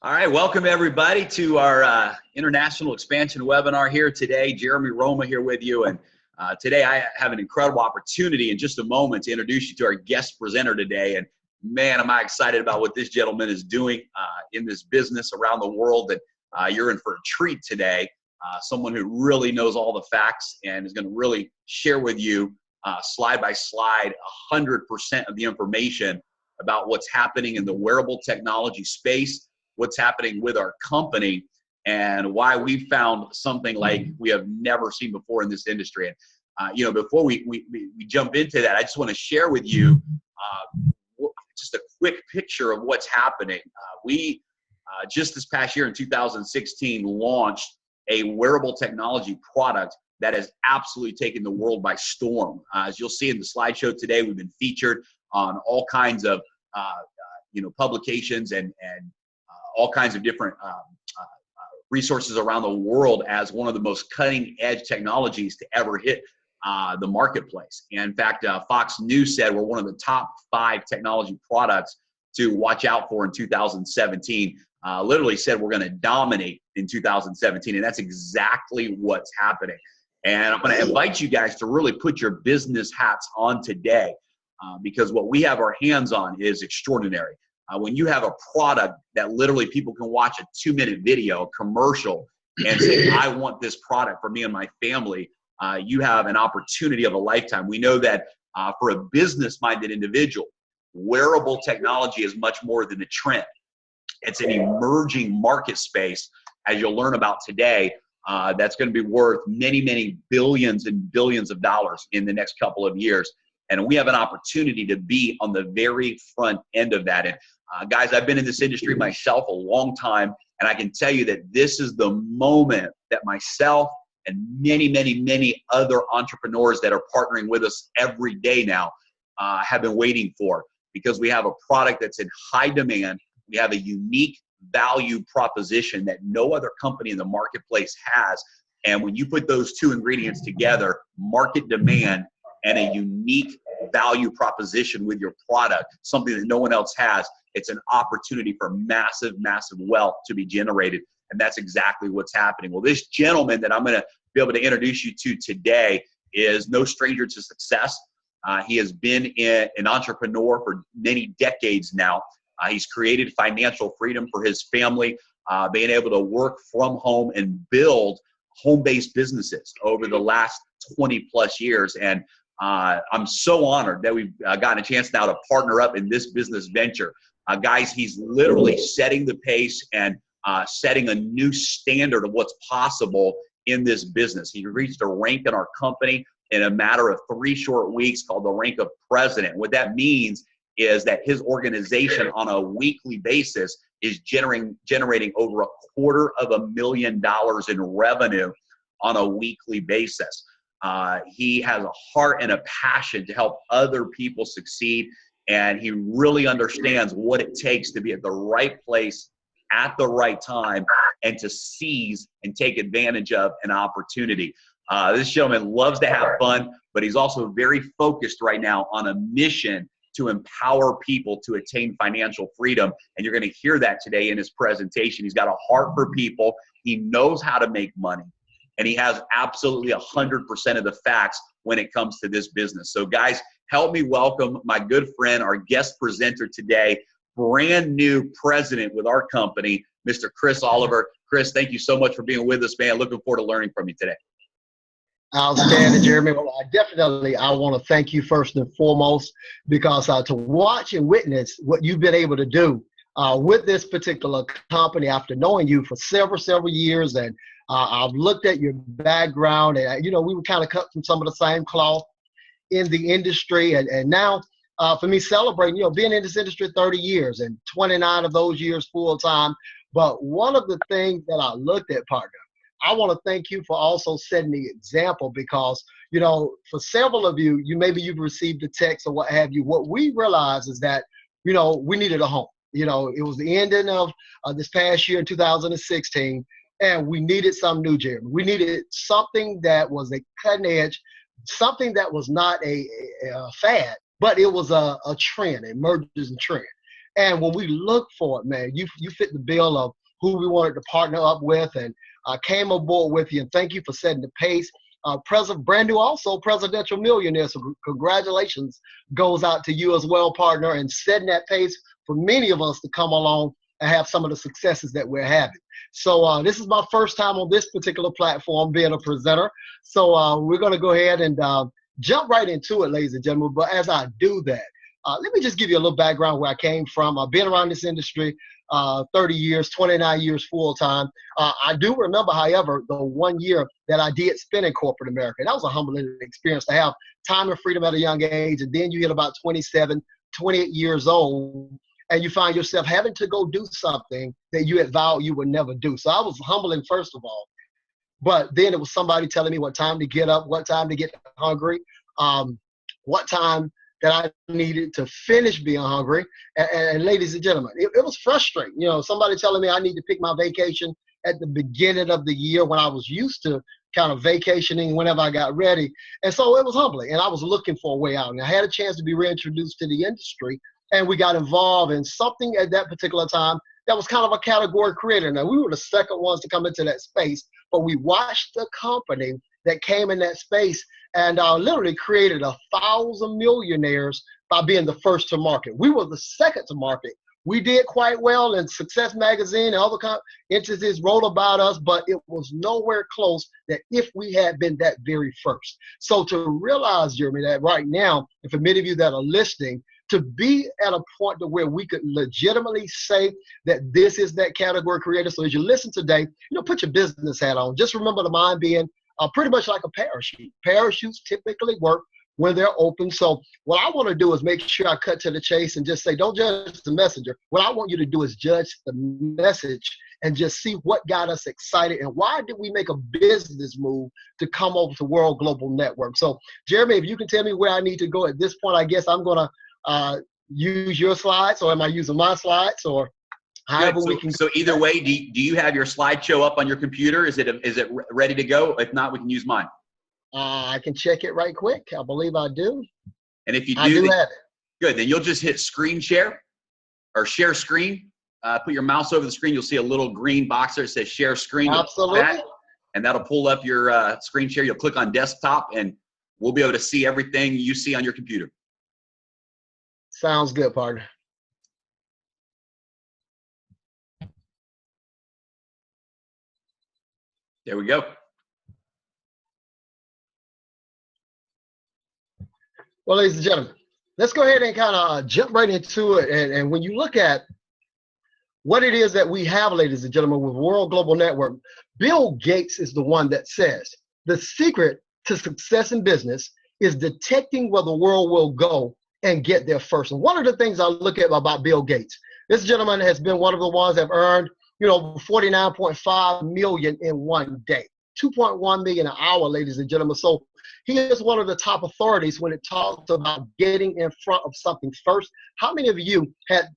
All right, welcome everybody to our international expansion webinar here today. Jeremy Roma here with you, and today I have an incredible opportunity in just a moment to introduce you to our guest presenter today. And man, am I excited about what this gentleman is doing in this business around the world. That you're in for a treat today. Someone who really knows all the facts and is going to really share with you slide by slide 100% of the information about what's happening in the wearable technology space, what's happening with our company, and why we found something like we have never seen before in this industry. And before we jump into that, I just want to share with you just a quick picture of what's happening. We just this past year in 2016 launched a wearable technology product that has absolutely taken the world by storm. As you'll see in the slideshow today, we've been featured on all kinds of publications and all kinds of different resources around the world as one of the most cutting edge technologies to ever hit the marketplace. And in fact, Fox News said we're one of the top 5 technology products to watch out for in 2017. Literally said we're going to dominate in 2017, and that's exactly what's happening. And I'm going to invite you guys to really put your business hats on today because what we have our hands on is extraordinary. When you have a product that literally people can watch a 2-minute video, a commercial, and say, I want this product for me and my family, you have an opportunity of a lifetime. We know that for a business-minded individual, wearable technology is much more than a trend. It's an emerging market space, as you'll learn about today, that's going to be worth many, many billions and billions of dollars in the next couple of years. And we have an opportunity to be on the very front end of that. And guys, I've been in this industry myself a long time, and I can tell you that this is the moment that myself and many, many, many other entrepreneurs that are partnering with us every day now have been waiting for, because we have a product that's in high demand. We have a unique value proposition that no other company in the marketplace has. And when you put those two ingredients together, market demand and a unique value proposition with your product, something that no one else has, it's an opportunity for massive, massive wealth to be generated. And that's exactly what's happening. Well, this gentleman that I'm going to be able to introduce you to today is no stranger to success. He has been an entrepreneur for many decades now. He's created financial freedom for his family, being able to work from home and build home-based businesses over the last 20 plus years. And I'm so honored that we've gotten a chance now to partner up in this business venture. Guys, he's literally setting the pace and setting a new standard of what's possible in this business. He reached a rank in our company in a matter of 3 short weeks called the rank of president. What that means is that his organization on a weekly basis is generating over $250,000 in revenue on a weekly basis. He has a heart and a passion to help other people succeed, and he really understands what it takes to be at the right place at the right time and to seize and take advantage of an opportunity. This gentleman loves to have fun, but he's also very focused right now on a mission to empower people to attain financial freedom. And you're going to hear that today in his presentation. He's got a heart for people. He knows how to make money. And he has absolutely 100% of the facts when it comes to this business. So guys, help me welcome my good friend, our guest presenter today, brand new president with our company, Mr. Chris Oliver. Chris, thank you so much for being with us, man. Looking forward to learning from you today. Outstanding, Jeremy. Well, I want to thank you first and foremost, because to watch and witness what you've been able to do with this particular company after knowing you for several years, and I've looked at your background, and we were kind of cut from some of the same cloth in the industry, and now for me celebrating, being in this industry 30 years and 29 of those years full time. But one of the things that I looked at, partner, I want to thank you for also setting the example, because, for several of you, maybe you've received a text or what have you. What we realized is that, we needed a home. It was the ending of this past year in 2016, and we needed something new, Jeremy. We needed something that was a cutting edge, something that was not a fad, but it was a trend, a emerging trend. And when we looked for it, man, you fit the bill of who we wanted to partner up with, and came aboard with you. And thank you for setting the pace. Brand new also presidential millionaire. So congratulations goes out to you as well, partner, and setting that pace for many of us to come along and have some of the successes that we're having. So this is my first time on this particular platform being a presenter. So we're going to go ahead and jump right into it, ladies and gentlemen. But as I do that, let me just give you a little background where I came from. I've been around this industry 30 years, 29 years full time. I do remember, however, the 1 year that I did spend in corporate America. That was a humbling experience to have time and freedom at a young age. And then you hit about 27, 28 years old, and you find yourself having to go do something that you had vowed you would never do. So I was humbling, first of all. But then it was somebody telling me what time to get up, what time to get hungry, what time that I needed to finish being hungry. And ladies and gentlemen, it was frustrating. You know, somebody telling me I need to pick my vacation at the beginning of the year when I was used to kind of vacationing whenever I got ready. And so it was humbling, and I was looking for a way out. And I had a chance to be reintroduced to the industry, and we got involved in something at that particular time that was kind of a category creator. Now, we were the second ones to come into that space, but we watched the company that came in that space and literally created 1,000 millionaires by being the first to market. We were the second to market. We did quite well, and Success Magazine and other entities wrote about us, but it was nowhere close that if we had been that very first. So to realize, Jeremy, that right now, and for many of you that are listening, to be at a point to where we could legitimately say that this is that category creator. So as you listen today, put your business hat on. Just remember the mind being pretty much like a parachute. Parachutes typically work when they're open. So what I want to do is make sure I cut to the chase and just say, don't judge the messenger. What I want you to do is judge the message and just see what got us excited and why did we make a business move to come over to World Global Network. So Jeremy, if you can tell me where I need to go at this point, I guess I'm going to use your slides, or am I using my slides, or however we can. So either way, do you have your slideshow up on your computer? Is it ready to go? If not, we can use mine. I can check it right quick. I believe I do. And if you do, I do have it. Good. Then you'll just hit screen share or share screen. Put your mouse over the screen. You'll see a little green box there that says share screen. Absolutely. And that'll pull up your screen share. You'll click on desktop, and we'll be able to see everything you see on your computer. Sounds good, partner. There we go. Well, ladies and gentlemen, let's go ahead and kind of jump right into it. And when you look at what it is that we have, ladies and gentlemen, with World Global Network, Bill Gates is the one that says the secret to success in business is detecting where the world will go and get there first. And one of the things I look at about Bill Gates, this gentleman has been one of the ones that have earned, 49.5 million in one day, 2.1 million an hour, ladies and gentlemen. So he is one of the top authorities when it talks about getting in front of something first. How many of you had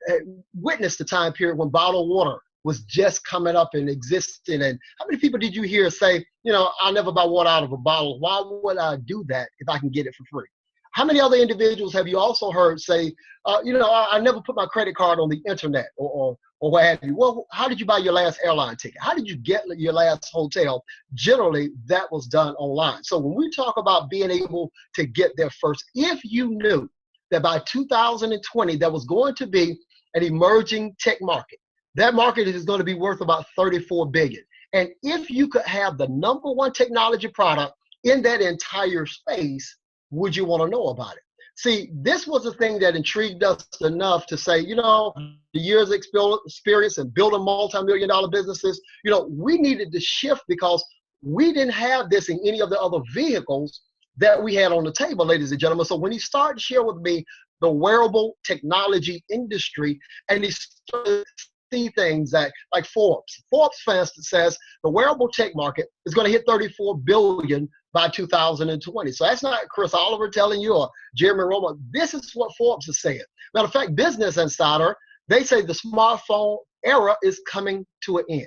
witnessed the time period when bottled water was just coming up and existing? And how many people did you hear say, I'll never buy water out of a bottle. Why would I do that if I can get it for free? How many other individuals have you also heard say, I never put my credit card on the internet or what have you? Well, how did you buy your last airline ticket? How did you get your last hotel? Generally, that was done online. So when we talk about being able to get there first, if you knew that by 2020 there was going to be an emerging tech market, that market is going to be worth about $34 billion. And if you could have the number one technology product in that entire space, would you want to know about it? See, this was the thing that intrigued us enough to say, the years of experience in building multi-million-dollar businesses, we needed to shift because we didn't have this in any of the other vehicles that we had on the table, ladies and gentlemen. So when he started to share with me the wearable technology industry, and he started to see things like Forbes, for instance, says the wearable tech market is going to hit $34 billion by 2020. So that's not Chris Oliver telling you or Jeremy Roma. This is what Forbes is saying. Matter of fact, Business Insider, they say the smartphone era is coming to an end.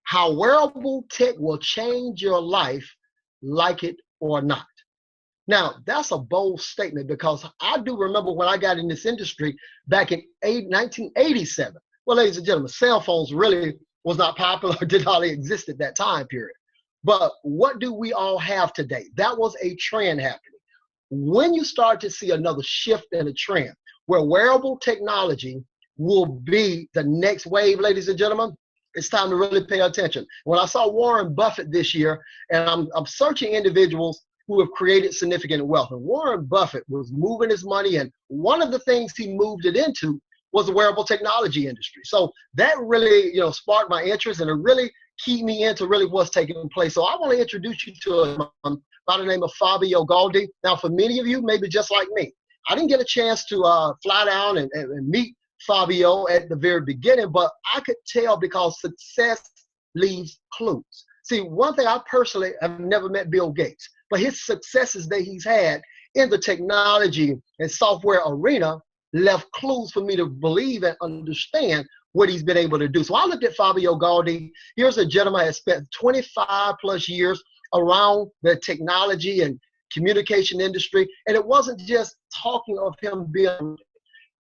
How wearable tech will change your life, like it or not. Now, that's a bold statement because I do remember when I got in this industry back in 1987. Well, ladies and gentlemen, cell phones really was not popular or did not exist at that time period. But what do we all have today? That was a trend happening. When you start to see another shift in a trend where wearable technology will be the next wave, ladies and gentlemen, it's time to really pay attention. When I saw Warren Buffett this year, and I'm searching individuals who have created significant wealth, and Warren Buffett was moving his money, and one of the things he moved it into was the wearable technology industry. So that really, sparked my interest, and it really keyed me into really what's taking place. So I want to introduce you to a by the name of Fabio Galdi. Now, for many of you, maybe just like me, I didn't get a chance to fly down and meet Fabio at the very beginning, but I could tell because success leaves clues. See, one thing, I personally have never met Bill Gates, but his successes that he's had in the technology and software arena left clues for me to believe and understand what he's been able to do. So I looked at Fabio Galdi. Here's a gentleman that has spent 25 plus years around the technology and communication industry. And it wasn't just talking of him being,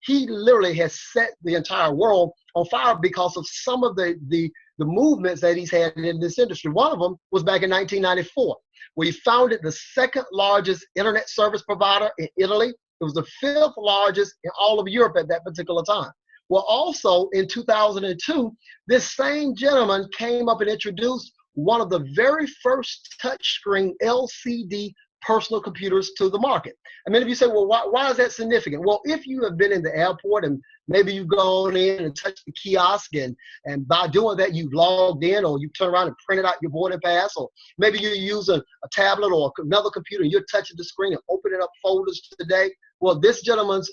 he literally has set the entire world on fire because of some of the movements that he's had in this industry. One of them was back in 1994, where he founded the second largest internet service provider in Italy. It was the fifth largest in all of Europe at that particular time. Well, also in 2002, this same gentleman came up and introduced one of the very first touchscreen LCD personal computers to the market. And many of you say, well, why is that significant? Well, if you have been in the airport and maybe you've gone in and touched the kiosk and by doing that, you've logged in, or you turn around and printed out your boarding pass, or maybe you use a tablet or another computer and you're touching the screen and opening up folders today. Well, this gentleman's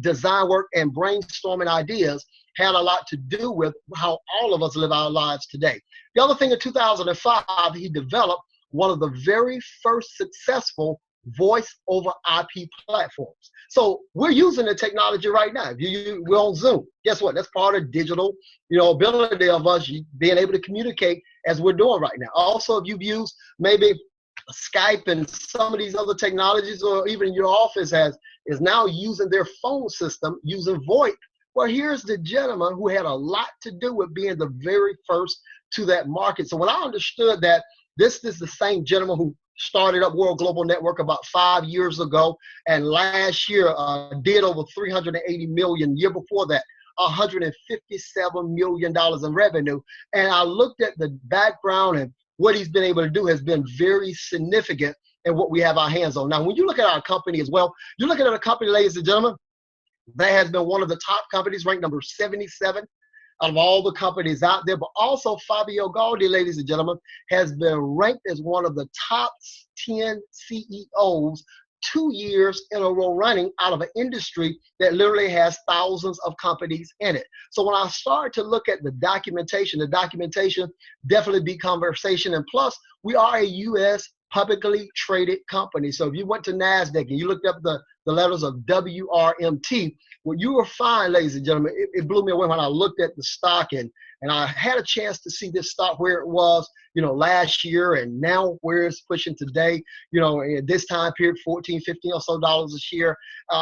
design work and brainstorming ideas had a lot to do with how all of us live our lives today. The other thing, in 2005, he developed one of the very first successful voice over IP platforms. So we're using the technology right now. We're on Zoom. Guess what? That's part of digital, ability of us being able to communicate as we're doing right now. Also, if you've used maybe Skype and some of these other technologies, or even your office is now using their phone system using VoIP. Well, here's the gentleman who had a lot to do with being the very first to that market. So when I understood that this is the same gentleman who started up World Global Network about 5 years ago, and last year did over 380 million. Year before that, $157 million in revenue. And I looked at the background, and what he's been able to do has been very significant in what we have our hands on. Now, when you look at our company as well, you're looking at a company, ladies and gentlemen, that has been one of the top companies, ranked number 77 out of all the companies out there. But also Fabio Galdi, ladies and gentlemen, has been ranked as one of the top 10 CEOs 2 years in a row running out of an industry that literally has thousands of companies in it. So when I started to look at the documentation definitely be conversation. And plus, we are a U.S. publicly traded company. So if you went to NASDAQ and you looked up the letters of WRMT, what you will find, ladies and gentlemen, it blew me away when I looked at the stock, and I had a chance to see this stock where it was, last year, and now where it's pushing today, in this time period, 14, 15 or so dollars a share.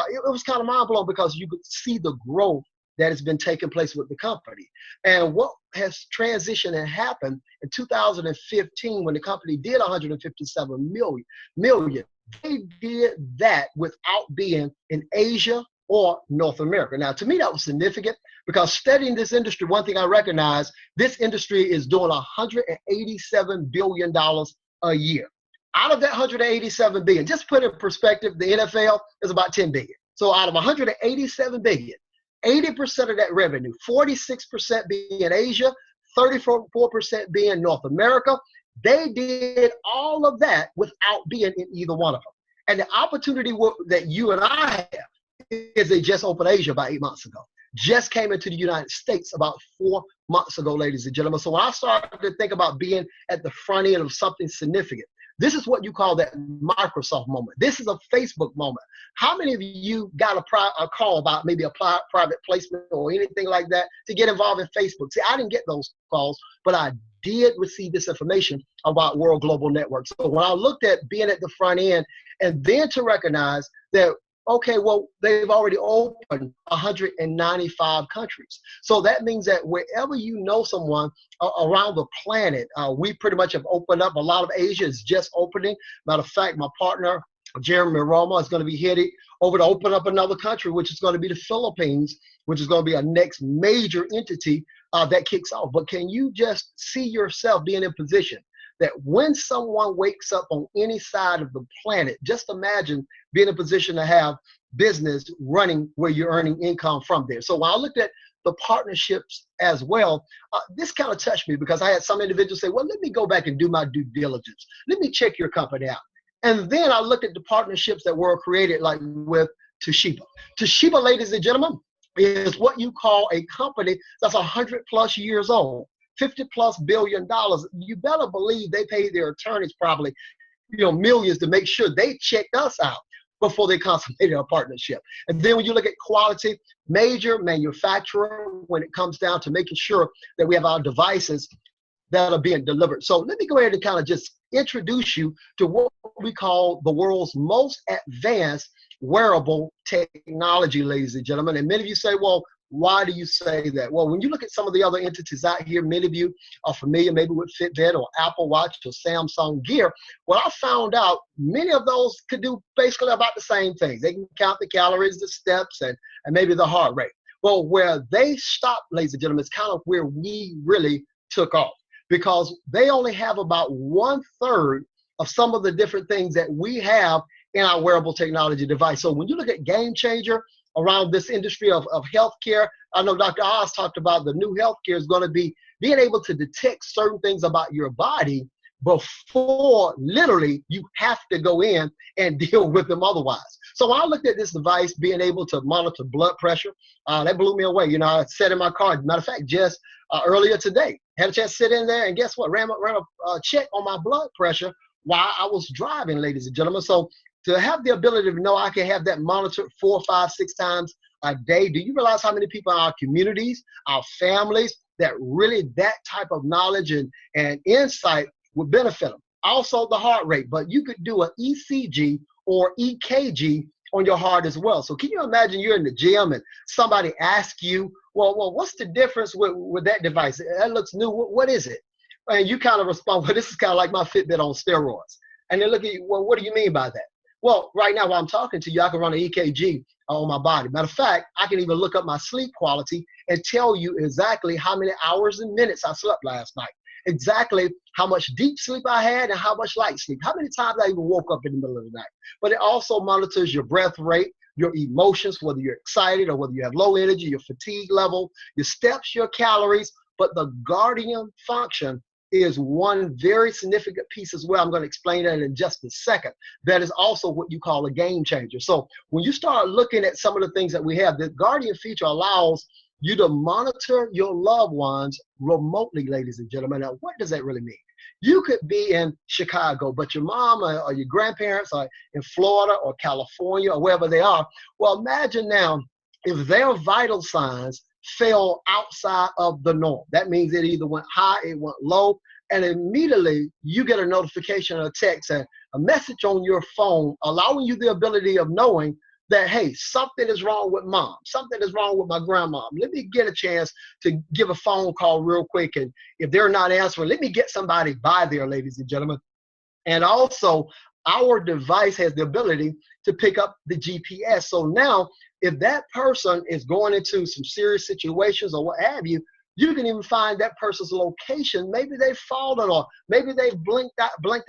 It was kind of mind blowing because you could see the growth that has been taking place with the company. And what has transitioned and happened in 2015 when the company did 157 million, they did that without being in Asia or North America. Now, to me, that was significant because studying this industry, one thing I recognize, this industry is doing $187 billion a year. Out of that $187 billion, just put in perspective, the NFL is about $10 billion. So out of $187 billion, 80% of that revenue, 46% being Asia, 34% being North America. They did all of that without being in either one of them. And the opportunity that you and I have is they just opened Asia about 8 months ago. Just came into the United States about 4 months ago, ladies and gentlemen. So when I started to think about being at the front end of something significant, this is what you call that Microsoft moment. This is a Facebook moment. How many of you got a call about maybe a private placement or anything like that to get involved in Facebook? See, I didn't get those calls, but I did receive this information about World Global Network. So when I looked at being at the front end and then to recognize that, okay, well, they've already opened 195 countries. So that means that wherever you know someone around the planet, we pretty much have opened up. A lot of Asia is just opening. Matter of fact, my partner, Jeremy Roma, is going to be headed over to open up another country, which is going to be the Philippines, which is going to be our next major entity that kicks off. But can you just see yourself being in position that when someone wakes up on any side of the planet, just imagine being in a position to have business running where you're earning income from there. So when I looked at the partnerships as well, this kind of touched me because I had some individuals say, well, let me go back and do my due diligence. Let me check your company out. And then I looked at the partnerships that were created, like with Toshiba. Toshiba, ladies and gentlemen, is what you call a company that's 100+ years old, $50+ billion. You better believe they paid their attorneys probably, millions to make sure they checked us out before they consummated a partnership. And then when you look at quality, major manufacturer when it comes down to making sure that we have our devices that are being delivered. So let me go ahead and kind of just introduce you to what we call the world's most advanced wearable technology, ladies and gentlemen. And many of you say, well, why do you say that? Well, when you look at some of the other entities out here, many of you are familiar maybe with Fitbit or Apple Watch or Samsung Gear. Well, I found out many of those could do basically about the same things. They can count the calories, the steps, and maybe the heart rate. Well, where they stopped, ladies and gentlemen, is kind of where we really took off, because they only have about 1/3 of some of the different things that we have in our wearable technology device. So when you look at game changer around this industry of healthcare, I know Dr. Oz talked about the new healthcare is going to be being able to detect certain things about your body before literally you have to go in and deal with them otherwise. So when I looked at this device being able to monitor blood pressure, that blew me away. I sat in my car, matter of fact, just earlier today, had a chance to sit in there and guess what? Ran a check on my blood pressure while I was driving, ladies and gentlemen. So to have the ability to know I can have that monitored 4, 5, 6 times a day, do you realize how many people in our communities, our families, that really that type of knowledge and insight would benefit them? Also the heart rate, but you could do an ECG or EKG on your heart as well. So can you imagine you're in the gym and somebody asks you, well, what's the difference with that device? That looks new. What is it? And you kind of respond, well, this is kind of like my Fitbit on steroids. And they look at you, well, what do you mean by that? Well, right now while I'm talking to you, I can run an EKG on my body. Matter of fact, I can even look up my sleep quality and tell you exactly how many hours and minutes I slept last night, exactly how much deep sleep I had and how much light sleep, how many times I even woke up in the middle of the night. But it also monitors your breath rate, your emotions, whether you're excited or whether you have low energy, your fatigue level, your steps, your calories. But the guardian function is one very significant piece as well. I'm going to explain that in just a second. That is also what you call a game changer. So when you start looking at some of the things that we have, the guardian feature allows you to monitor your loved ones remotely, ladies and gentlemen. Now, what does that really mean? You could be in Chicago, but your mom or your grandparents are in Florida or California or wherever they are. Well, imagine now if their vital signs fell outside of the norm. That means it either went high, it went low, and immediately you get a notification or a text and a message on your phone allowing you the ability of knowing that, hey, something is wrong with mom, something is wrong with my grandmom. Let me get a chance to give a phone call real quick, and if they're not answering, let me get somebody by there, ladies and gentlemen. And also, our device has the ability to pick up the GPS. So now, if that person is going into some serious situations or what have you, you can even find that person's location. Maybe they've fallen or maybe they've blinked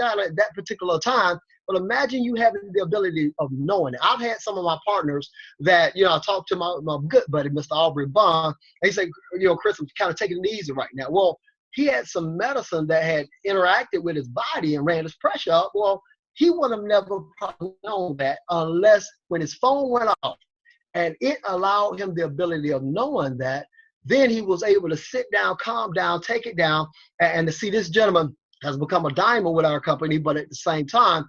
out at that particular time. But imagine you having the ability of knowing it. I've had some of my partners that, I talked to my good buddy, Mr. Aubrey Bond, and he said, Chris, I'm kind of taking it easy right now. Well, he had some medicine that had interacted with his body and ran his pressure up. Well, he would have never probably known that unless when his phone went off and it allowed him the ability of knowing that, then he was able to sit down, calm down, take it down, and to see this gentleman has become a diamond with our company, but at the same time,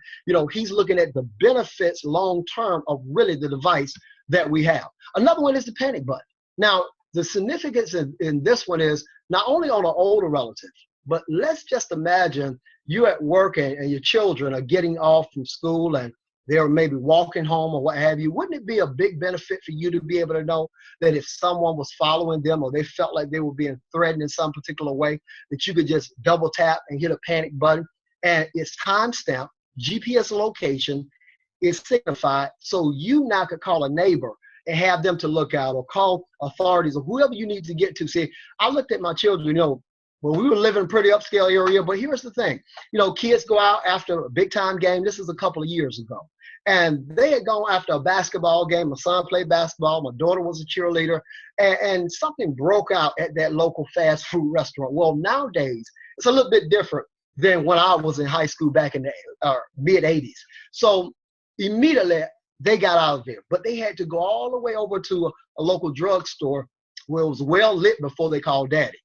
he's looking at the benefits long-term of really the device that we have. Another one is the panic button. Now, the significance in this one is not only on an older relative, But let's just imagine you at work and your children are getting off from school and they're maybe walking home or what have you. Wouldn't it be a big benefit for you to be able to know that if someone was following them or they felt like they were being threatened in some particular way, that you could just double tap and hit a panic button and it's timestamped, GPS location is signified, so you now could call a neighbor and have them to look out or call authorities or whoever you need to get to. See, I looked at my children, when we were living in a pretty upscale area, but here's the thing, kids go out after a big time game. This is a couple of years ago. And they had gone after a basketball game. My son played basketball. My daughter was a cheerleader. And something broke out at that local fast food restaurant. Well, nowadays, it's a little bit different than when I was in high school back in the mid-'80s. So immediately, they got out of there. But they had to go all the way over to a local drugstore where it was well lit before they called daddy.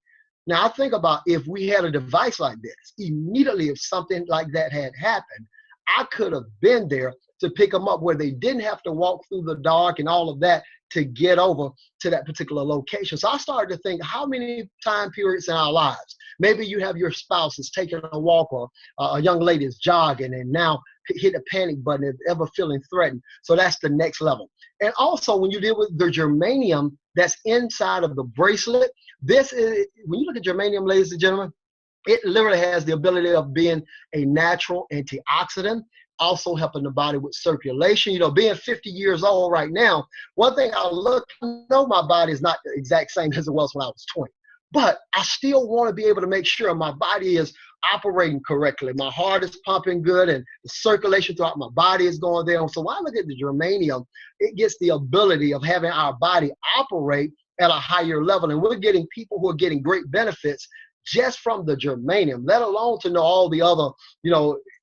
Now, I think about if we had a device like this, immediately if something like that had happened, I could have been there to pick them up where they didn't have to walk through the dark and all of that to get over to that particular location. So I started to think, how many time periods in our lives, maybe you have your spouse is taking a walk or a young lady is jogging and now hit a panic button if ever feeling threatened. So that's the next level. And also when you deal with the germanium that's inside of the bracelet, this is, when you look at germanium, ladies and gentlemen, it literally has the ability of being a natural antioxidant, also helping the body with circulation. Being 50 years old right now, one thing I know my body is not the exact same as it was when I was 20, but I still want to be able to make sure my body is operating correctly. My heart is pumping good and the circulation throughout my body is going there. So when I look at the germanium, it gets the ability of having our body operate at a higher level. And we're getting people who are getting great benefits just from the germanium, let alone to know all the other,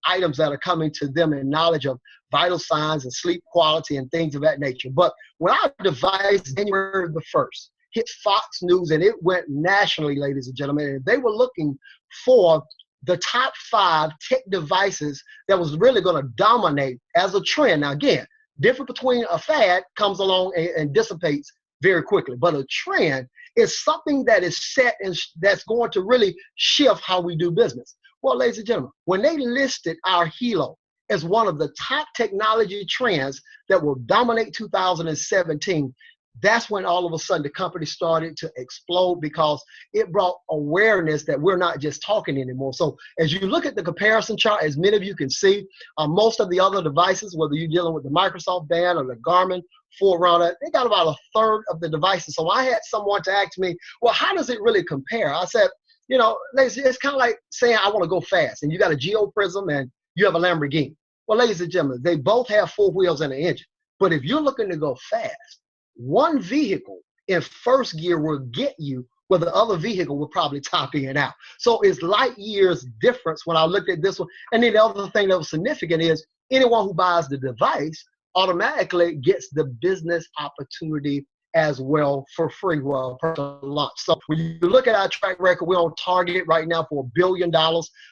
items that are coming to them in knowledge of vital signs and sleep quality and things of that nature. But when our device, January the 1st, hit Fox News and it went nationally, ladies and gentlemen, and they were looking for the top 5 tech devices that was really going to dominate as a trend. Now, again, different between a fad comes along and dissipates very quickly, but a trend is something that is set and that's going to really shift how we do business. Well, ladies and gentlemen, when they listed our Helo as one of the top technology trends that will dominate 2017, that's when all of a sudden the company started to explode because it brought awareness that we're not just talking anymore. So as you look at the comparison chart, as many of you can see, most of the other devices, whether you're dealing with the Microsoft Band or the Garmin Forerunner, they got about a third of the devices. So I had someone to ask me, well, how does it really compare? I said, it's kind of like saying I want to go fast and you got a Geo Prism and you have a Lamborghini. Well, ladies and gentlemen, they both have 4 wheels and an engine. But if you're looking to go fast, one vehicle in first gear will get you where the other vehicle will probably top in out. So it's light years difference when I looked at this one. And then the other thing that was significant is anyone who buys the device automatically gets the business opportunity as well for free, personal launch. So when you look at our track record, we're on target right now for $1 billion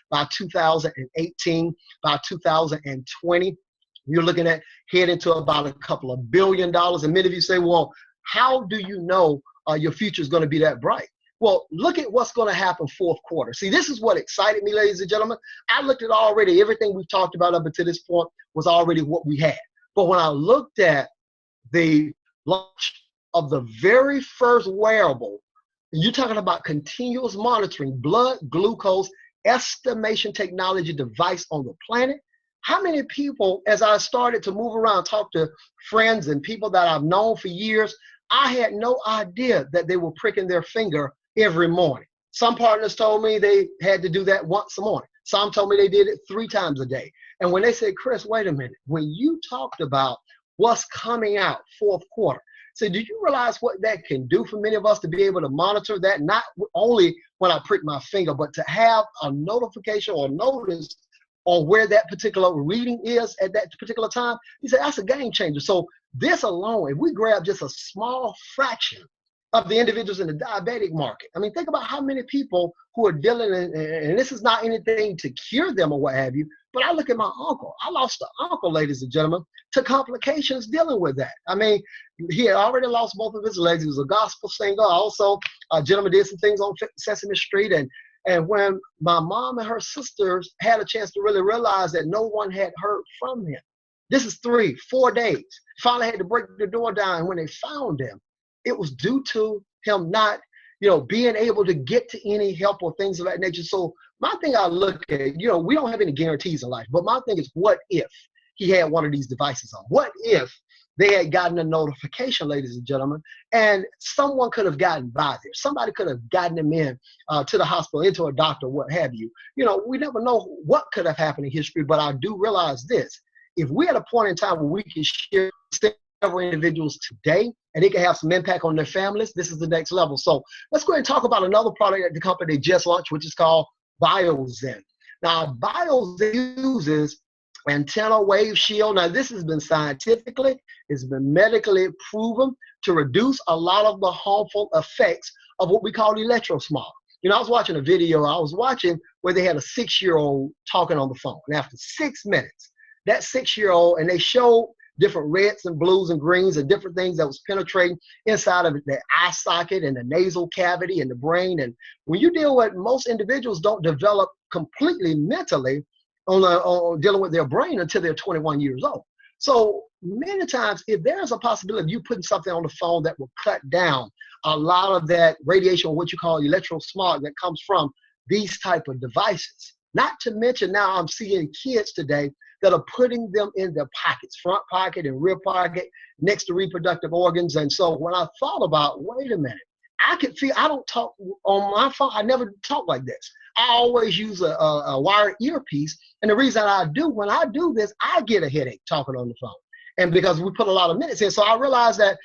by 2018, by 2020. You're looking at heading to about a couple of $1 billion. And many of you say, well, how do you know your future is going to be that bright? Well, look at what's going to happen fourth quarter. See, this is what excited me, ladies and gentlemen. I looked at already everything we've talked about up until this point was already what we had. But when I looked at the launch of the very first wearable, you're talking about continuous monitoring, blood glucose estimation technology device on the planet. How many people, as I started to move around, talk to friends and people that I've known for years, I had no idea that they were pricking their finger every morning. Some partners told me they had to do that once a morning. Some told me they did it 3 times a day. And when they said, Chris, wait a minute, when you talked about what's coming out fourth quarter, so do you realize what that can do for many of us to be able to monitor that, not only when I prick my finger, but to have a notification or notice on where that particular reading is at that particular time? He said, that's a game changer. So this alone, if we grab just a small fraction of the individuals in the diabetic market, I mean, think about how many people who are dealing, and this is not anything to cure them or what have you, but I look at my uncle. I lost an uncle, ladies and gentlemen, to complications dealing with that. I mean, he had already lost both of his legs. He was a gospel singer. Also, a gentleman did some things on Sesame Street, and And when my mom and her sisters had a chance to really realize that no one had heard from him, this is 3-4 days. Finally had to break the door down. And when they found him, it was due to him not, being able to get to any help or things of that nature. So my thing I look at, we don't have any guarantees in life, but my thing is, what if he had one of these devices on? What if they had gotten a notification, ladies and gentlemen, and someone could have gotten by there? Somebody could have gotten him in to the hospital, into a doctor, what have you. We never know what could have happened in history, but I do realize this. If we're at a point in time where we can share several individuals today and it can have some impact on their families, this is the next level. So let's go ahead and talk about another product that the company just launched, which is called BioZen. Now, BioZen uses antenna wave shield. Now, this has been scientifically, it's been medically proven to reduce a lot of the harmful effects of what we call electrosmog. I was watching a video where they had a 6-year-old talking on the phone. And after 6 minutes, that 6-year-old, and they showed different reds and blues and greens and different things that was penetrating inside of the eye socket and the nasal cavity and the brain. And when you deal with, most individuals don't develop completely mentally on dealing with their brain until they're 21 years old. So many times, if there's a possibility of you putting something on the phone that will cut down a lot of that radiation, or what you call electrosmog, that comes from these type of devices. Not to mention, now I'm seeing kids today that are putting them in their pockets, front pocket and rear pocket, next to reproductive organs. And so when I thought about, wait a minute, I don't talk on my phone. I never talk like this. I always use a wired earpiece. And the reason when I do this, I get a headache talking on the phone. And because we put a lot of minutes in. So I realized that,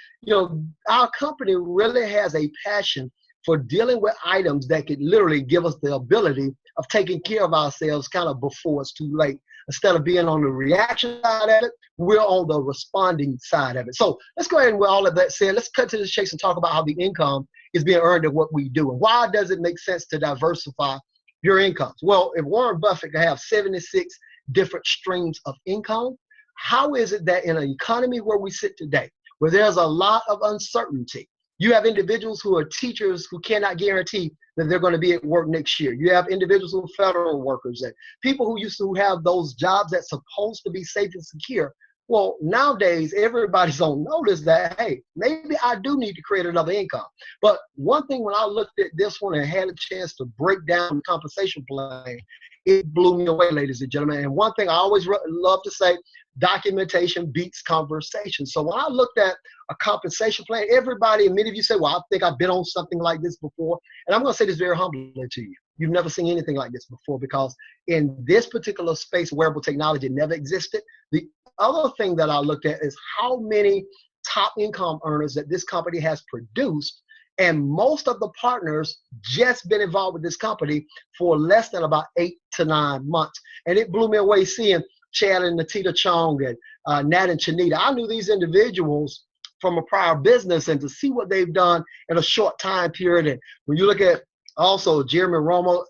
our company really has a passion for dealing with items that could literally give us the ability of taking care of ourselves kind of before it's too late. Instead of being on the reaction side of it, we're on the responding side of it. So let's go ahead and, with all of that said, let's cut to the chase and talk about how the income is being earned at what we do. And why does it make sense to diversify your incomes? Well, if Warren Buffett can have 76 different streams of income, how is it that in an economy where we sit today, where there's a lot of uncertainty, you have individuals who are teachers who cannot guarantee that they're going to be at work next year. You have individuals who are federal workers and people who used to have those jobs that's supposed to be safe and secure. Well, nowadays, everybody's on notice that, hey, maybe I do need to create another income. But one thing, when I looked at this one and had a chance to break down the compensation plan, it blew me away, ladies and gentlemen. And one thing I always love to say, documentation beats conversation. So when I looked at a compensation plan, everybody, and many of you say, well, I think I've been on something like this before. And I'm going to say this very humbly to you. You've never seen anything like this before, because in this particular space, wearable technology never existed. The other thing that I looked at is how many top income earners that this company has produced. And most of the partners just been involved with this company for less than about 8 to 9 months. And it blew me away seeing Chad and Natita Chong and Nat and Chanita. I knew these individuals from a prior business, and to see what they've done in a short time period. And when you look at also Jeremy Roma,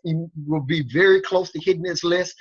will be very close to hitting this list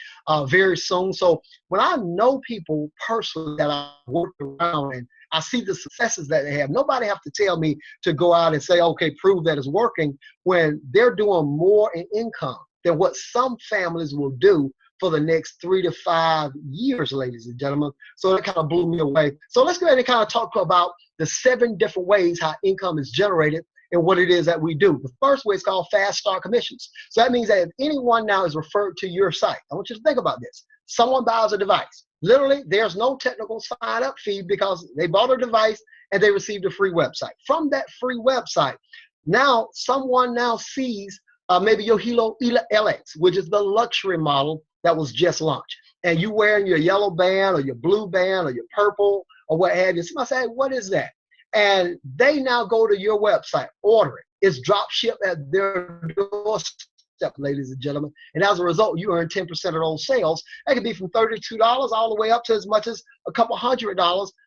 very soon. So when I know people personally that I worked around and I see the successes that they have, nobody have to tell me to go out and say, okay, prove that it's working, when they're doing more in income than what some families will do for the next 3 to 5 years, ladies and gentlemen. So that kind of blew me away. So let's go ahead and kind of talk about the 7 different ways how income is generated and what it is that we do. The first way is called fast start commissions. So that means that if anyone now is referred to your site, I want you to think about this. Someone buys a device. Literally, there's no technical sign-up fee because they bought a device and they received a free website. From that free website, now someone now sees maybe your Helo LX, which is the luxury model that was just launched. And you wearing your yellow band or your blue band or your purple or what have you. Somebody say, hey, what is that? And they now go to your website, order it. It's drop shipped at their doorstep, ladies and gentlemen. And as a result, you earn 10% of those sales. That could be from $32 all the way up to as much as a couple $100.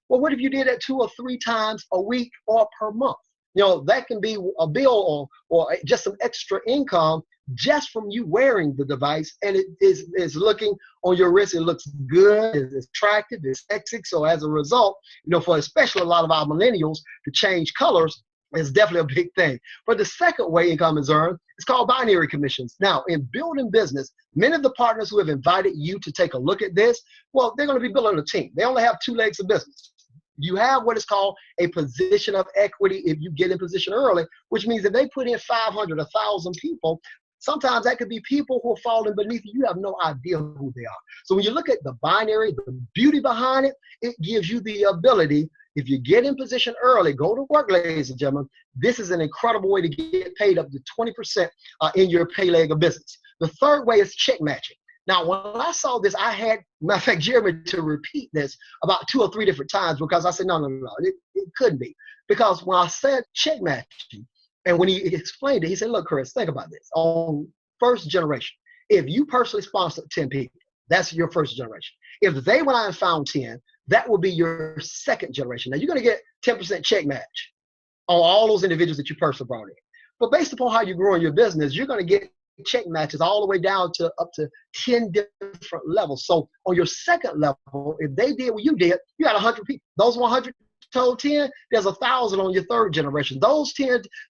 Well, what if you did that 2 or 3 times a week or per month? That can be a bill or just some extra income just from you wearing the device, and it is looking on your wrist. It looks good, it's attractive, it's sexy. So as a result, for especially a lot of our millennials, to change colors It's definitely a big thing. But the second way income is earned is called binary commissions. Now, in building business, many of the partners who have invited you to take a look at this, well, they're going to be building a team. They only have two legs of business. You have what is called a position of equity if you get in position early, which means if they put in 500, 1,000 people, sometimes that could be people who are falling beneath you. You have no idea who they are. So when you look at the binary, the beauty behind it, it gives you the ability. If you get in position early, go to work, ladies and gentlemen. This is an incredible way to get paid up to 20% in your pay leg of business. The third way is check matching. Now, when I saw this, I had, matter of fact, Jeremy to repeat this about 2 or 3 different times because I said, no, it couldn't be. Because when I said check matching, and when he explained it, he said, look, Chris, think about this. On first generation, if you personally sponsored 10 people, that's your first generation. If they went out and found 10, that will be your second generation. Now, you're going to get 10% check match on all those individuals that you personally brought in. But based upon how you grow in your business, you're going to get check matches all the way down to up to 10 different levels. So on your second level, if they did what you did, you had 100 people. Those 100 told 10, there's 1,000 on your third generation. Those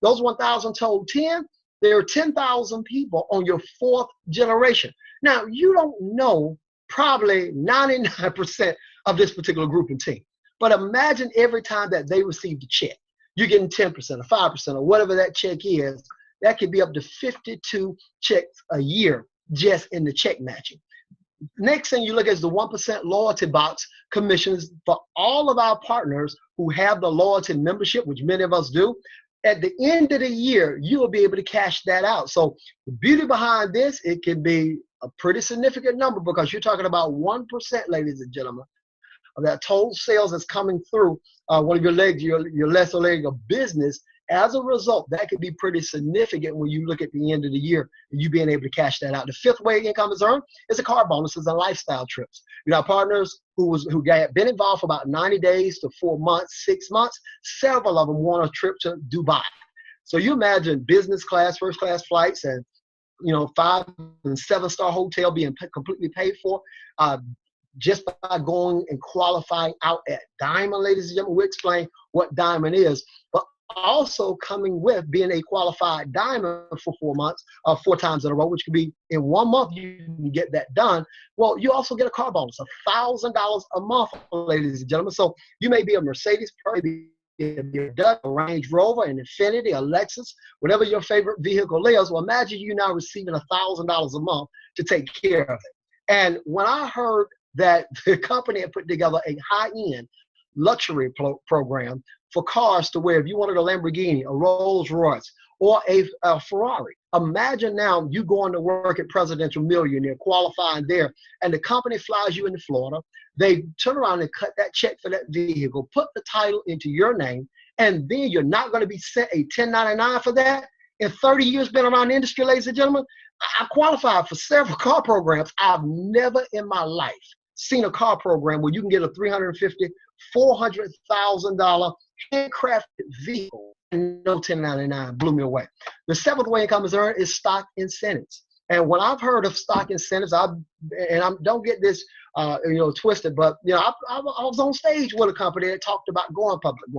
1,000 told 10, there are 10,000 people on your fourth generation. Now, you don't know probably 99% of this particular group and team. But imagine every time that they received a check, you're getting 10% or 5% or whatever that check is. That could be up to 52 checks a year just in the check matching. Next thing you look at is the 1% loyalty box commissions for all of our partners who have the loyalty membership, which many of us do. At the end of the year, you will be able to cash that out. So the beauty behind this, it can be a pretty significant number because you're talking about 1%, ladies and gentlemen, of that total sales that's coming through one of your legs, your lesser leg of business. As a result, that could be pretty significant when you look at the end of the year and you being able to cash that out. The fifth way income is earned is the car bonuses and lifestyle trips. You know, partners who been involved for about 90 days to 4 months, 6 months, several of them want a trip to Dubai. So you imagine business class, first class flights, and 5- and 7-star hotel being completely paid for. Just by going and qualifying out at Diamond, ladies and gentlemen. We'll explain what Diamond is, but also coming with being a qualified Diamond for 4 months, 4 times in a row, which could be in 1 month you can get that done. Well, you also get a car bonus, $1,000 a month, ladies and gentlemen. So you may be a Mercedes, maybe a Dutch, a Range Rover, an Infiniti, a Lexus, whatever your favorite vehicle is. Well, imagine you now receiving $1,000 a month to take care of it. And when I heard that the company had put together a high-end luxury program for cars to where if you wanted a Lamborghini, a Rolls Royce, or a Ferrari, imagine now you going to work at Presidential Millionaire, qualifying there, and the company flies you into Florida. They turn around and cut that check for that vehicle, put the title into your name, and then you're not going to be sent a 1099 for that. In 30 years been around the industry, ladies and gentlemen, I qualified for several car programs. I've never in my life seen a car program where you can get a $350,000, $400,000 handcrafted vehicle and no 1099. Blew me away. The seventh way income is earned is stock incentives. And when I've heard of stock incentives, don't get this twisted, but I was on stage with a company that talked about going public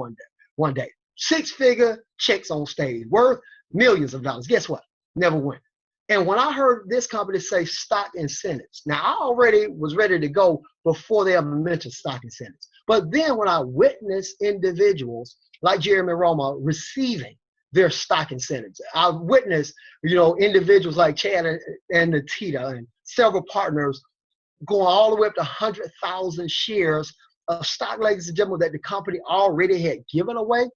one day. 6-figure checks on stage worth millions of dollars. Guess what? Never went. And when I heard this company say stock incentives, now I already was ready to go before they ever mentioned stock incentives. But then when I witnessed individuals like Jeremy Roma receiving their stock incentives, I witnessed, individuals like Chad and Natita and several partners going all the way up to 100,000 shares of stock, ladies and gentlemen, that the company already had given away.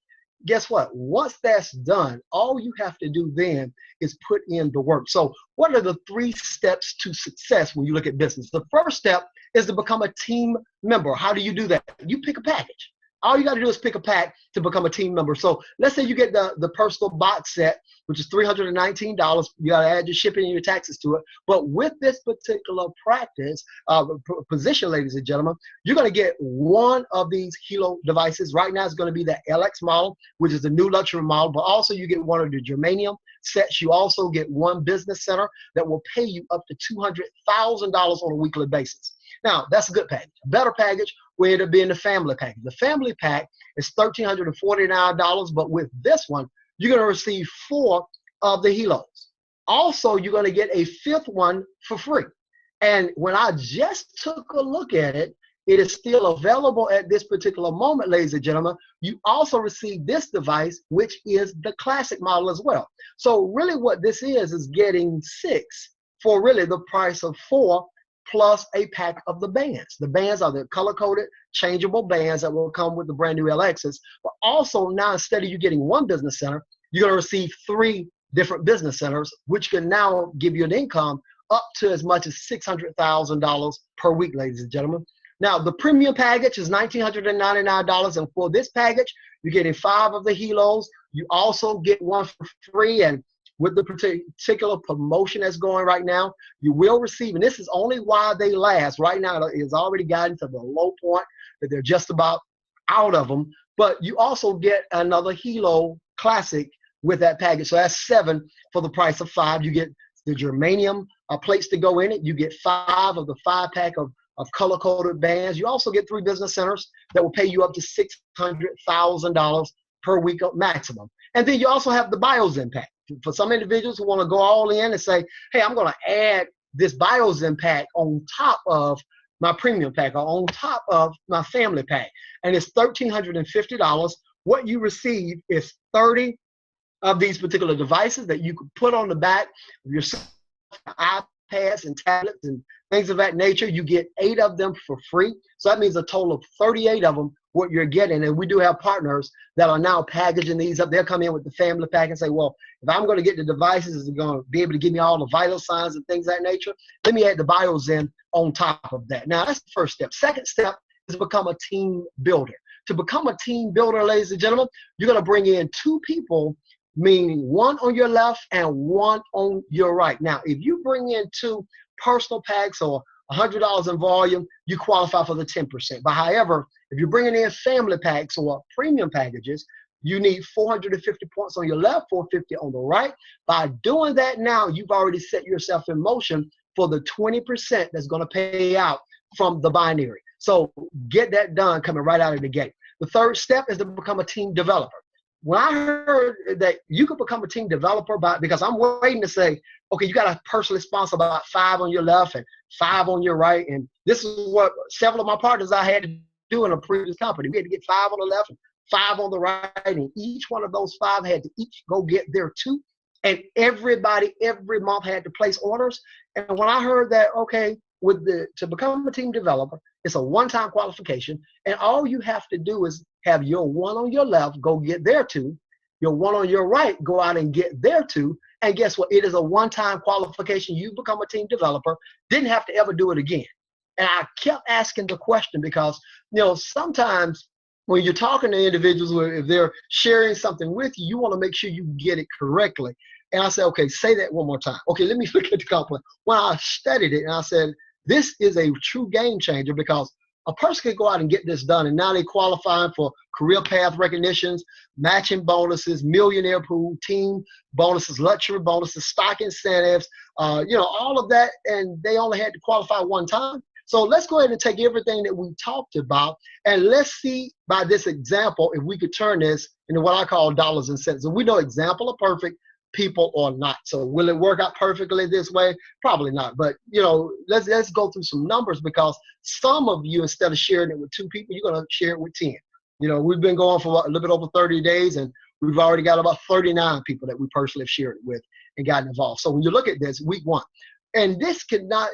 Guess what? Once that's done, all you have to do then is put in the work. So what are the 3 steps to success when you look at business? The first step is to become a team member. How do you do that? You pick a package. All you got to do is pick a pack to become a team member. So let's say you get the personal box set, which is $319. You got to add your shipping and your taxes to it. But with this particular position, ladies and gentlemen, you're going to get one of these Helo devices. Right now, it's going to be the LX model, which is the new luxury model. But also, you get one of the germanium sets. You also get one business center that will pay you up to $200,000 on a weekly basis. Now, that's a good package. A better package will end up being the family pack. The family pack is $1,349, but with this one, you're going to receive 4 of the Helos. Also, you're going to get a 5th one for free. And when I just took a look at it, it is still available at this particular moment, ladies and gentlemen. You also receive this device, which is the classic model as well. So really what this is getting 6 for really the price of 4 plus a pack of the bands. The bands are the color-coded, changeable bands that will come with the brand new LXs. But also now, instead of you getting 1 business center, you're going to receive 3 different business centers, which can now give you an income up to as much as $600,000 per week, ladies and gentlemen. Now, the premium package is $1,999, and for this package, you're getting 5 of the Helos. You also get 1 for free, and with the particular promotion that's going right now, you will receive, and this is only while they last. Right now, it's already gotten to the low point that they're just about out of them, but you also get another Helo Classic with that package. So that's 7 for the price of 5. You get the germanium plates to go in it. You get 5 of the 5-pack of color-coded bands. You also get 3 business centers that will pay you up to $600,000 per week maximum. And then you also have the BioZen pack. For some individuals who want to go all in and say, hey, I'm going to add this BioZen pack on top of my premium pack or on top of my family pack. And it's $1,350. What you receive is 30 of these particular devices that you could put on the back of your iPads and tablets and things of that nature. You get 8 of them for free. So that means a total of 38 of them, what you're getting. And we do have partners that are now packaging these up. They'll come in with the family pack and say, well, if I'm going to get the devices, is it going to be able to give me all the vital signs and things of that nature? Let me add the BioZen on top of that. Now, that's the first step. Second step is to become a team builder. To become a team builder, ladies and gentlemen, you're going to bring in 2 people, meaning 1 on your left and 1 on your right. Now, if you bring in 2 personal packs or $100 in volume, you qualify for the 10%. But however, if you're bringing in family packs or premium packages, you need 450 points on your left, 450 on the right. By doing that now, you've already set yourself in motion for the 20% that's going to pay out from the binary. So get that done coming right out of the gate. The third step is to become a team developer. When I heard that you could become a team developer because I'm waiting to say, okay, you got to personally sponsor about 5 on your left and 5 on your right. And this is what several of my partners I had to do in a previous company. We had to get 5 on the left and 5 on the right. And each one of those 5 had to each go get their 2. And everybody every month had to place orders. And when I heard that, okay, to become a team developer, it's a one-time qualification. And all you have to do is have your 1 on your left go get their 2, your 1 on your right go out and get their 2, and guess what? It is a one-time qualification. You become a team developer, didn't have to ever do it again. And I kept asking the question because, sometimes when you're talking to individuals, if they're sharing something with you, you want to make sure you get it correctly. And I said, okay, say that one more time. Okay, let me look at the compliment. When I studied it, and I said, this is a true game changer because a person could go out and get this done, and now they're qualifying for career path recognitions, matching bonuses, millionaire pool, team bonuses, luxury bonuses, stock incentives, all of that, and they only had to qualify one time. So let's go ahead and take everything that we talked about, and let's see by this example if we could turn this into what I call dollars and cents. And we know example are perfect, people or not. So will it work out perfectly this way? Probably not. But let's go through some numbers because some of you, instead of sharing it with 2 people, you're going to share it with 10. We've been going for a little bit over 30 days, and we've already got about 39 people that we personally have shared it with and gotten involved. So when you look at this, week 1, and this could not,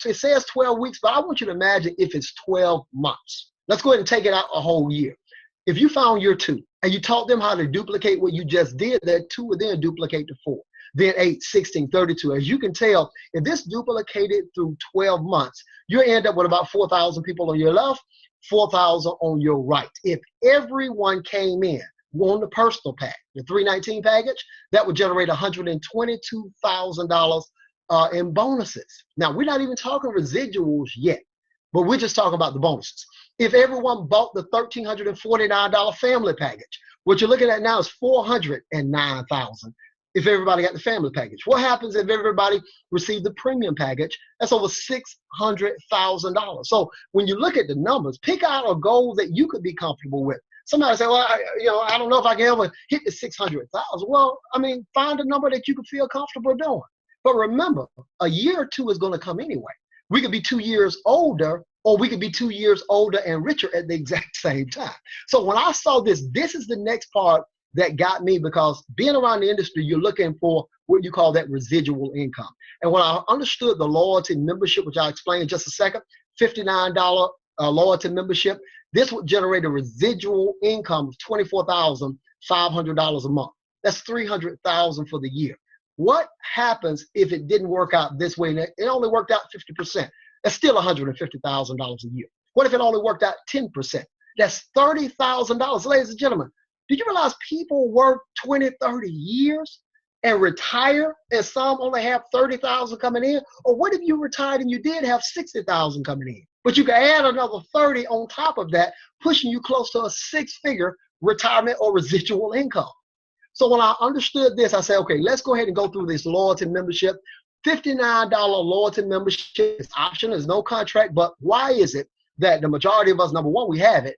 it says 12 weeks, but I want you to imagine if it's 12 months. Let's go ahead and take it out a whole year. If you found your 2 and you taught them how to duplicate what you just did, that 2 would then duplicate to 4, then 8, 16, 32. As you can tell, if this duplicated through 12 months, you end up with about 4,000 people on your left, 4,000 on your right. If everyone came in on the personal pack, the 319 package, that would generate $122,000 in bonuses. Now, we're not even talking residuals yet, but we're just talking about the bonuses. If everyone bought the $1,349 family package, what you're looking at now is $409,000 if everybody got the family package? What happens if everybody received the premium package? That's over $600,000. So when you look at the numbers, pick out a goal that you could be comfortable with. Somebody say, well, I don't know if I can ever hit the 600,000. Well, I mean, find a number that you can feel comfortable doing. But remember, a year or two is going to come anyway. We could be 2 years older, or we could be 2 years older and richer at the exact same time. So when I saw this is the next part that got me, because being around the industry, you're looking for what you call that residual income. And when I understood the loyalty membership, which I'll explain in just a second, $59 loyalty membership, this would generate a residual income of $24,500 a month. That's $300,000 for the year. What happens if it didn't work out this way? And it only worked out 50%. That's still $150,000 a year. What if it only worked out 10%? That's $30,000. Ladies and gentlemen, did you realize people work 20, 30 years and retire, and some only have 30,000 coming in? Or what if you retired and you did have 60,000 coming in? But you can add another 30 on top of that, pushing you close to a six-figure retirement or residual income. So when I understood this, I said, okay, let's go ahead and go through this loyalty membership. $59 loyalty membership is optional, there's no contract, but why is it that the majority of us, number one, we have it,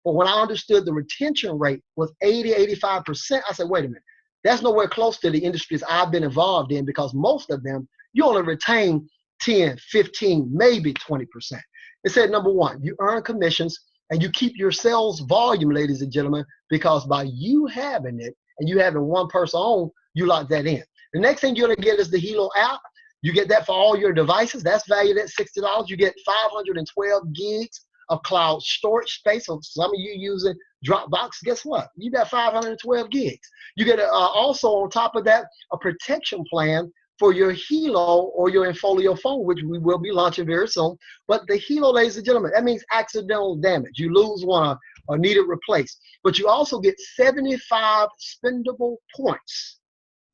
but when I understood the retention rate was 80, 85%, I said, wait a minute, that's nowhere close to the industries I've been involved in, because most of them, you only retain 10, 15, maybe 20%. It said, number one, you earn commissions and you keep your sales volume, ladies and gentlemen, because by you having it and you having one person on, you lock that in. The next thing you're going to get is the Helo app. You get that for all your devices. That's valued at $60. You get 512 gigs of cloud storage space. So some of you using Dropbox, guess what? You got 512 gigs. You get also on top of that a protection plan for your Helo or your Infolio phone, which we will be launching very soon. But the Helo, ladies and gentlemen, that means accidental damage. You lose one or need it replaced. But you also get 75 spendable points.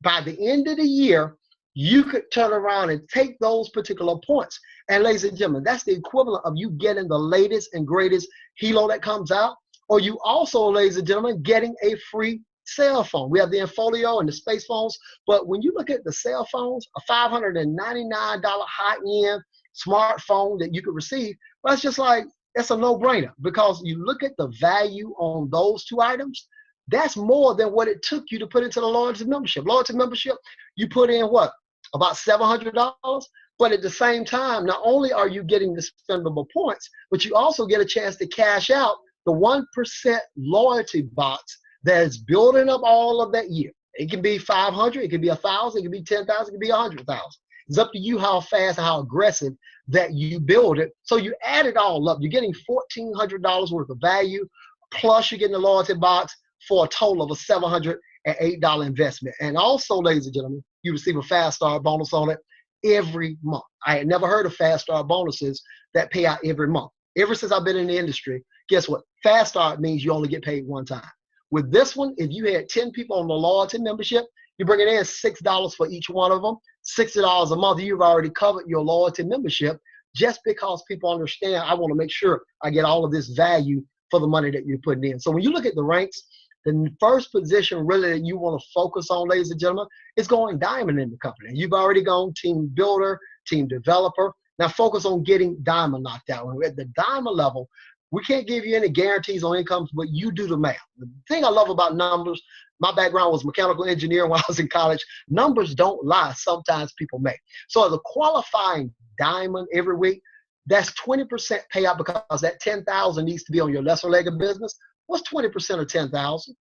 By the end of the year, you could turn around and take those particular points. And ladies and gentlemen, that's the equivalent of you getting the latest and greatest Helo that comes out, or you also, ladies and gentlemen, getting a free cell phone. We have the Infolio and the space phones, but when you look at the cell phones, a $599 high-end smartphone that you could receive, well, it's just like, it's a no-brainer, because you look at the value on those two items, that's more than what it took you to put into the loyalty membership. Loyalty membership, you put in what? About $700, but at the same time, not only are you getting the spendable points, but you also get a chance to cash out the 1% loyalty box that is building up all of that year. It can be 500, it can be 1,000, it can be 10,000, it can be 100,000. It's up to you how fast and how aggressive that you build it. So you add it all up. You're getting $1,400 worth of value, plus you're getting the loyalty box for a total of a $708 investment. And also, ladies and gentlemen, you receive a fast start bonus on it every month. I had never heard of fast start bonuses that pay out every month. Ever since I've been in the industry, guess what? Fast start means you only get paid one time. With this one, if you had 10 people on the loyalty membership, you're bringing in $6 for each one of them, $60 a month. You've already covered your loyalty membership, just because people understand, I want to make sure I get all of this value for the money that you're putting in. So when you look at the ranks, the first position really that you want to focus on, ladies and gentlemen, is going diamond in the company. You've already gone team builder, team developer. Now focus on getting diamond knocked out. When we're at the diamond level, we can't give you any guarantees on incomes, but you do the math. The thing I love about numbers, my background was mechanical engineer when I was in college. Numbers don't lie. Sometimes people may. So as a qualifying diamond every week, that's 20% payout, because that 10,000 needs to be on your lesser leg of business. What's 20% of 10,000?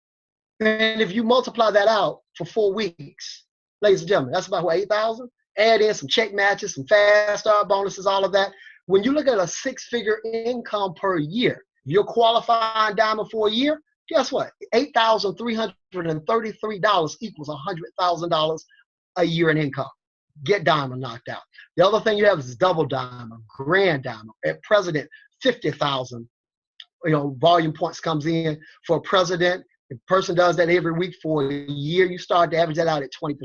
And if you multiply that out for 4 weeks, ladies and gentlemen, that's about what, 8,000? Add in some check matches, some fast start bonuses, all of that. When you look at a six-figure income per year, if you're qualifying diamond for a year, guess what? $8,333 equals $100,000 a year in income. Get diamond knocked out. The other thing you have is double diamond, grand diamond. At president, 50,000. Volume points comes in for a president. If a person does that every week for a year, you start to average that out at 20%.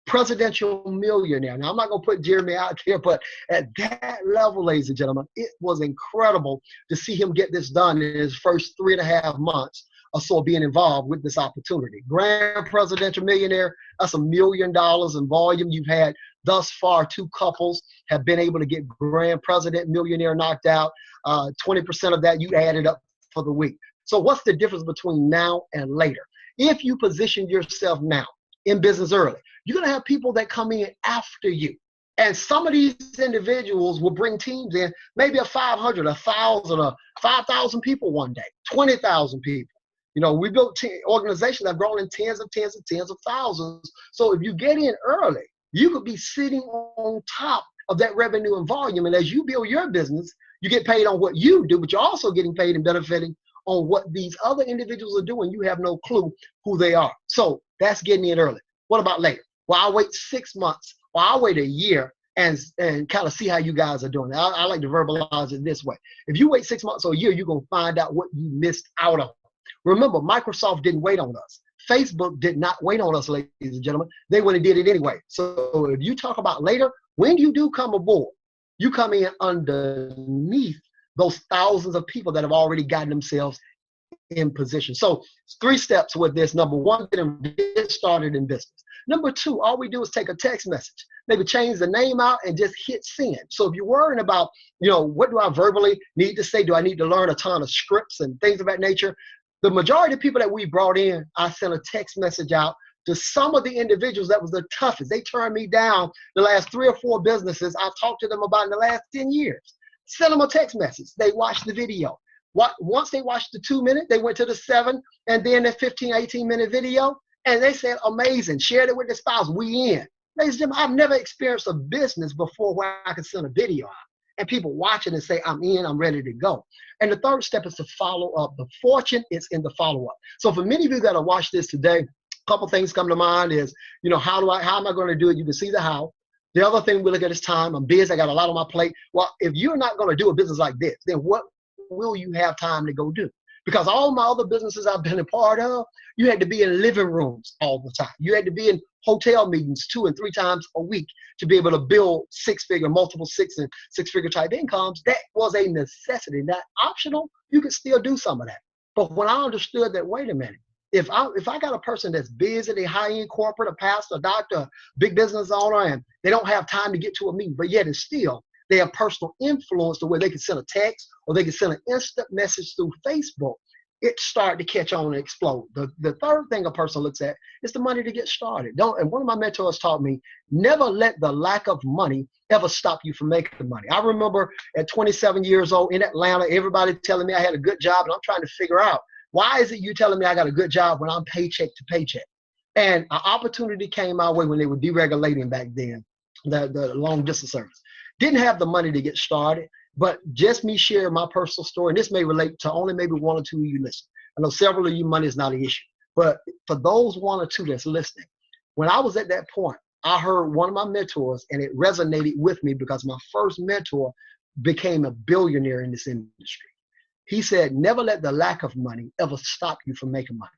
Presidential millionaire. Now, I'm not going to put Jeremy out there, but at that level, ladies and gentlemen, it was incredible to see him get this done in his first 3.5 months or so being involved with this opportunity. Grand Presidential Millionaire, that's $1 million in volume. You've had thus far 2 couples have been able to get Grand President Millionaire knocked out. 20% of that you added up for the week. So what's the difference between now and later? If you position yourself now in business early, you're going to have people that come in after you. And some of these individuals will bring teams in, maybe 500, 1,000, or 5,000 people one day, 20,000 people. You know, we built organizations that have grown in tens of thousands. So if you get in early, you could be sitting on top of that revenue and volume. And as you build your business, you get paid on what you do, but you're also getting paid and benefiting on what these other individuals are doing. You have no clue who they are. So that's getting in early. What about later? Well, I'll wait 6 months, or I'll wait a year and kind of see how you guys are doing. I like to verbalize it this way. If you wait 6 months or a year, you're going to find out what you missed out on. Remember, Microsoft didn't wait on us. Facebook did not wait on us, ladies and gentlemen. They went and did it anyway. So if you talk about later, when you do come aboard, you come in underneath those thousands of people that have already gotten themselves in position. So 3 steps with this. Number 1, get started in business. Number 2, all we do is take a text message, maybe change the name out and just hit send. So if you're worrying about, you know, what do I verbally need to say? Do I need to learn a ton of scripts and things of that nature? The majority of people that we brought in, I sent a text message out to some of the individuals that was the toughest. They turned me down the last 3 or 4 businesses I've talked to them about in the last 10 years. Send them a text message. They watched the video. Once they watched the 2 minute, they went to the 7 and then the 15, 18-minute video, and they said, amazing, shared it with their spouse, we in. Ladies and gentlemen, I've never experienced a business before where I can send a video out and people watch it and say, I'm in, I'm ready to go. And the 3rd step is to follow up. The fortune is in the follow-up. So for many of you that are watching this today, a couple things come to mind is, you know, how am I going to do it? You can see the how. The other thing we look at is time. I'm busy. I got a lot on my plate. Well, if you're not going to do a business like this, then what will you have time to go do? Because all my other businesses I've been a part of, you had to be in living rooms all the time. You had to be in hotel meetings 2 and 3 times a week to be able to build multiple 6 and 6-figure type incomes. That was a necessity. Not optional. You could still do some of that. But when I understood that, wait a minute, if I got a person that's busy, they high-end corporate, a pastor, a doctor, a big business owner, and they don't have time to get to a meeting, but yet it's still they have personal influence to where they can send a text or they can send an instant message through Facebook, it started to catch on and explode. The 3rd thing a person looks at is the money to get started. And one of my mentors taught me, never let the lack of money ever stop you from making money. I remember at 27 years old in Atlanta, everybody telling me I had a good job, and I'm trying to figure out, why is it you telling me I got a good job when I'm paycheck to paycheck? And an opportunity came my way when they were deregulating back then, the long distance service. Didn't have the money to get started, but just me sharing my personal story, and this may relate to only maybe 1 or 2 of you listening. I know several of you, money is not an issue, but for those 1 or 2 that's listening, when I was at that point, I heard one of my mentors, and it resonated with me because my first mentor became a billionaire in this industry. He said, never let the lack of money ever stop you from making money.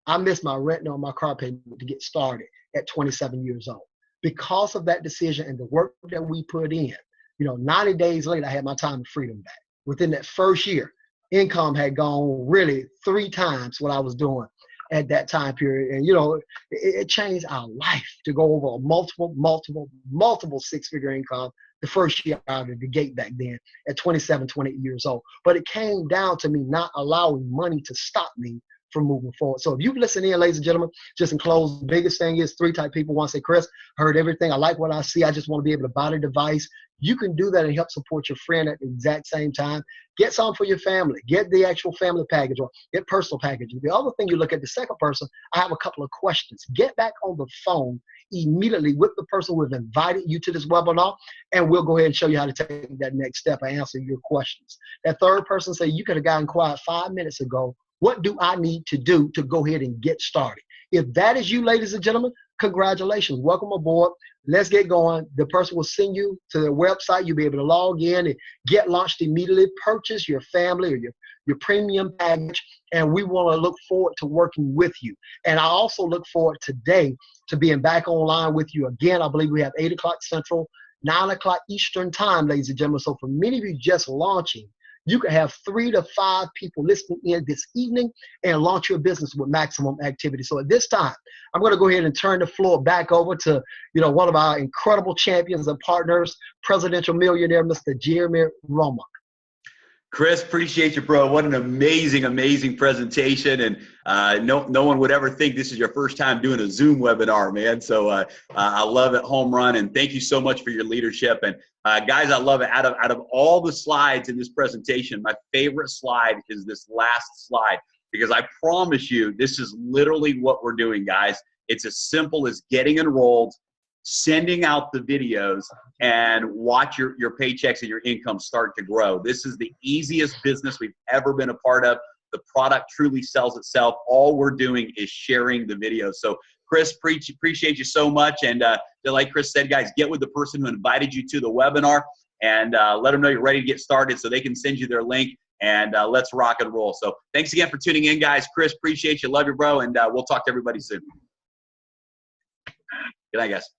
I missed my rent on my car payment to get started at 27 years old. Because of that decision and the work that we put in, 90 days later, I had my time of freedom back. Within that first year, income had gone really 3 times what I was doing at that time period. And, it changed our life to go over a multiple 6-figure income the first year out of the gate back then at 27, 28 years old. But it came down to me not allowing money to stop me from moving forward. So if you've listened in, ladies and gentlemen, just in close, the biggest thing is 3 type people want to say, Chris, heard everything. I like what I see. I just want to be able to buy the device. You can do that and help support your friend at the exact same time. Get something for your family. Get the actual family package or get personal package. The other thing you look at the second person, I have a couple of questions. Get back on the phone immediately with the person who have invited you to this webinar, and we'll go ahead and show you how to take that next step and answer your questions. That third person say, you could have gotten quiet 5 minutes ago. What do I need to do to go ahead and get started? If that is you, ladies and gentlemen, congratulations. Welcome aboard. Let's get going. The person will send you to their website. You'll be able to log in and get launched immediately. Purchase your family or your premium package, and we want to look forward to working with you. And I also look forward today to being back online with you again. I believe we have 8 o'clock Central, 9 o'clock Eastern time, ladies and gentlemen. So for many of you just launching, you can have 3 to 5 people listening in this evening and launch your business with maximum activity. So at this time, I'm going to go ahead and turn the floor back over to, one of our incredible champions and partners, presidential millionaire, Mr. Jeremy Roma. Chris, appreciate you, bro. What an amazing, amazing presentation. And no one would ever think this is your first time doing a Zoom webinar, man. So I love it. Home run. And thank you so much for your leadership. And guys, I love it. Out of all the slides in this presentation, my favorite slide is this last slide, because I promise you, this is literally what we're doing, guys. It's as simple as getting enrolled, sending out the videos, and watch your paychecks and your income start to grow. This is the easiest business we've ever been a part of. The product truly sells itself. All we're doing is sharing the videos. So Chris, appreciate you so much. And like Chris said, guys, get with the person who invited you to the webinar and let them know you're ready to get started so they can send you their link, and let's rock and roll. So thanks again for tuning in, guys. Chris, appreciate you. Love you, bro. And we'll talk to everybody soon. Good night, guys.